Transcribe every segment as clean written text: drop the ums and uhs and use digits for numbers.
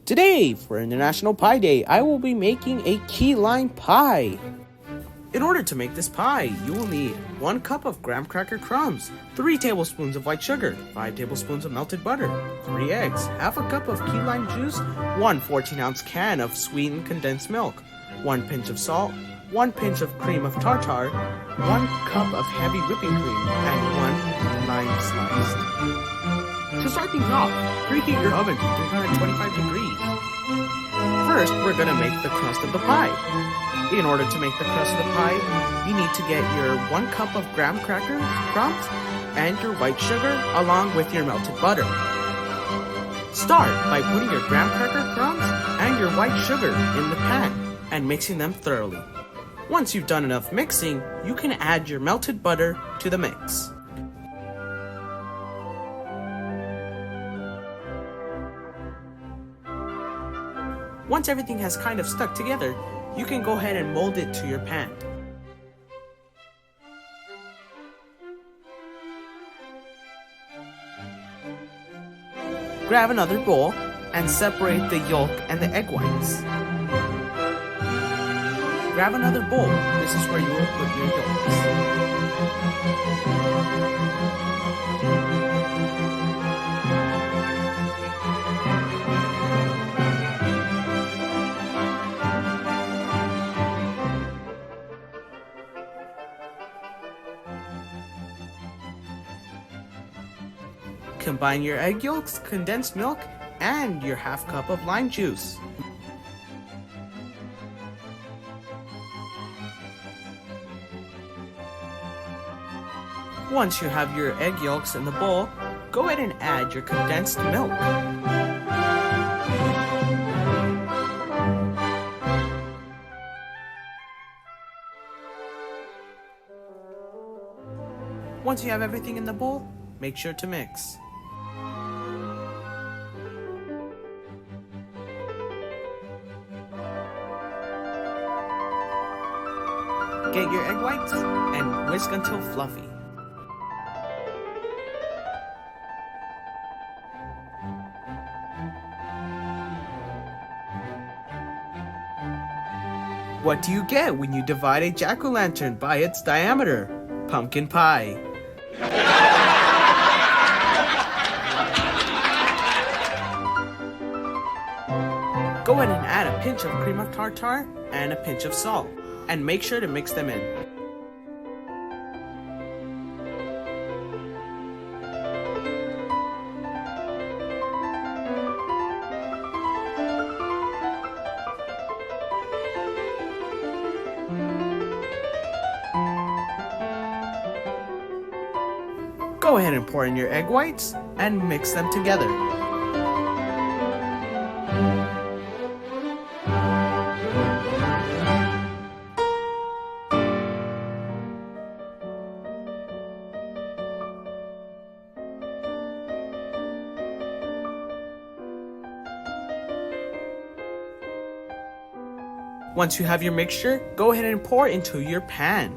Today, for International Pie Day, I will be making a key lime pie. In order to make this pie, you will need 1 cup of graham cracker crumbs, 3 tablespoons of white sugar, 5 tablespoons of melted butter, 3 eggs, half a cup of key lime juice, 1 14-ounce can of sweetened condensed milk, 1 pinch of salt, 1 pinch of cream of tartar, 1 cup of heavy whipping cream, and 1 lime sliced. To start things off, preheat your oven to 325 degrees. First, we're going to make the crust of the pie. In order to make the crust of the pie, you need to get your 1 cup of graham cracker crumbs and your white sugar along with your melted butter. Start by putting your graham cracker crumbs and your white sugar in the pan and mixing them thoroughly. Once you've done enough mixing, you can add your melted butter to the mix. Once everything has kind of stuck together, you can go ahead and mold it to your pan. Grab another bowl and separate the yolk and the egg whites. Grab another bowl. This is where you will put your yolks. Combine your egg yolks, condensed milk, and your half cup of lime juice. Once you have your egg yolks in the bowl, go ahead and add your condensed milk. Once you have everything in the bowl, make sure to mix. Get your egg whites and whisk until fluffy. What do you get when you divide a jack-o'-lantern by its diameter? Pumpkin pie. Go ahead and add a pinch of cream of tartar and a pinch of salt, and make sure to mix them in. Go ahead and pour in your egg whites and mix them together. Once you have your mixture, go ahead and pour it into your pan.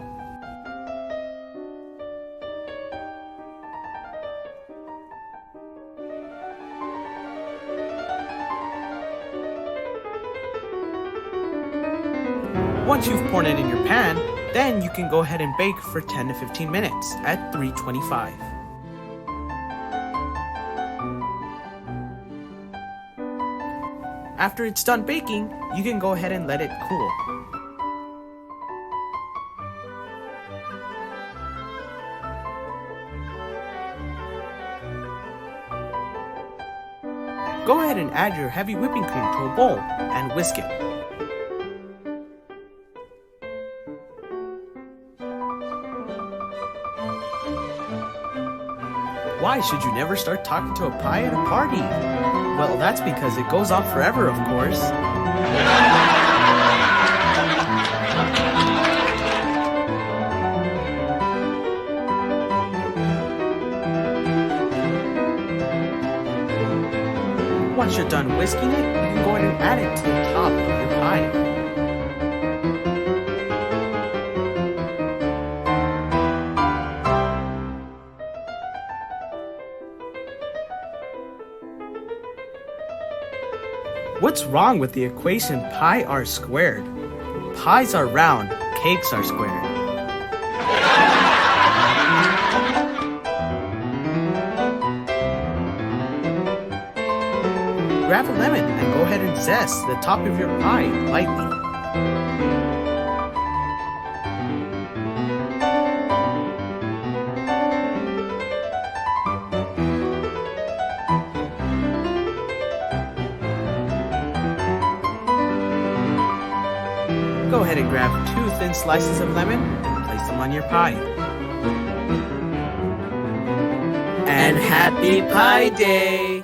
Once you've poured it in your pan, then you can go ahead and bake for 10 to 15 minutes at 325. After it's done baking, you can go ahead and let it cool. Go ahead and add your heavy whipping cream to a bowl and whisk it. Why should you never start talking to a pie at a party? Well, that's because it goes on forever, of course. Once you're done whisking it, you can go ahead and add it to the top of your pie. What's wrong with the equation pi r squared? Pies are round, cakes are squared. Grab a lemon and go ahead and zest the top of your pie lightly. Go ahead and grab 2 thin slices of lemon and place them on your pie. And happy Pie Day!